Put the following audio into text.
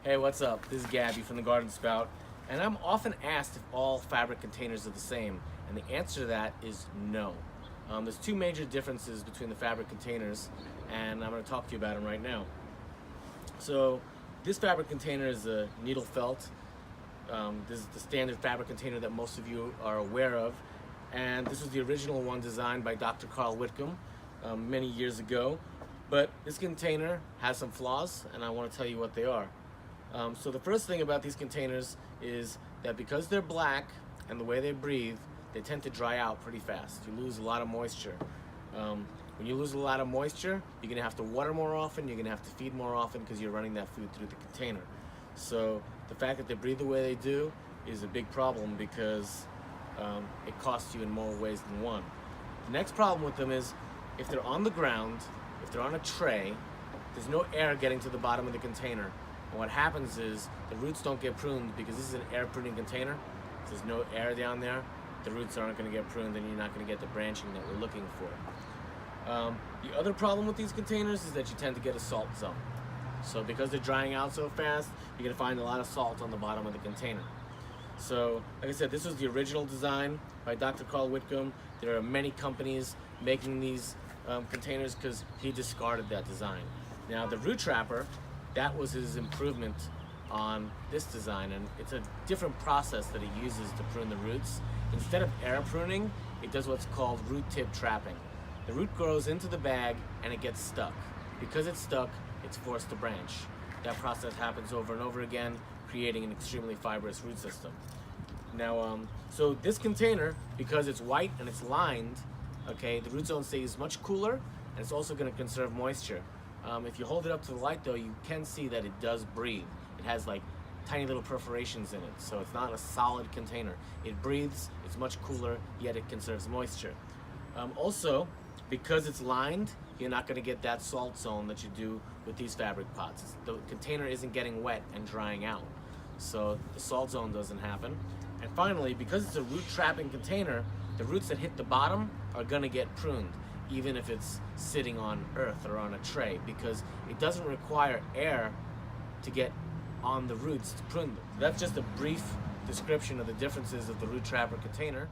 Hey, what's up? This is Gabby from the Garden Spout, and I'm often asked if all fabric containers are the same, and the answer to that is no. There's two major differences between the fabric containers, and I'm going to talk to you about them right now. So, this fabric container is a needle felt. This is the standard fabric container that most of you are aware of, and this was the original one designed by Dr. Carl Whitcomb many years ago. But this container has some flaws, and I want to tell you what they are. So the first thing about these containers is that because they're black and the way they breathe, they tend to dry out pretty fast. You lose a lot of moisture. When you lose a lot of moisture, you're going to have to water more often, you're going to have to feed more often because you're running that food through the container. So the fact that they breathe the way they do is a big problem because it costs you in more ways than one. The next problem with them is if they're on the ground, if they're on a tray, there's no air getting to the bottom of the container. And what happens is the roots don't get pruned because this is an air pruning container. If there's no air down there, the roots aren't going to get pruned and you're not going to get the branching that we're looking for. The other problem with these containers is that you tend to get a salt zone. So because they're drying out so fast, you're going to find a lot of salt on the bottom of the container. So, like I said, this was the original design by Dr. Carl Whitcomb. There are many companies making these containers because he discarded that design. Now the Roottrapper, that was his improvement on this design, and it's a different process that he uses to prune the roots. Instead of air pruning, it does what's called root tip trapping. The root grows into the bag and it gets stuck. Because it's stuck, it's forced to branch. That process happens over and over again, creating an extremely fibrous root system. Now, so this container, because it's white and it's lined, okay, the root zone stays much cooler, and it's also going to conserve moisture. If you hold it up to the light though, you can see that it does breathe. It has like tiny little perforations in it, so it's not a solid container. It breathes, it's much cooler, yet it conserves moisture. Also, because it's lined, you're not going to get that salt zone that you do with these fabric pots. The container isn't getting wet and drying out, so the salt zone doesn't happen. And finally, because it's a root trapping container, the roots that hit the bottom are going to get pruned, even if it's sitting on earth or on a tray, because it doesn't require air to get on the roots to prune them. That's just a brief description of the differences of the Roottrapper container.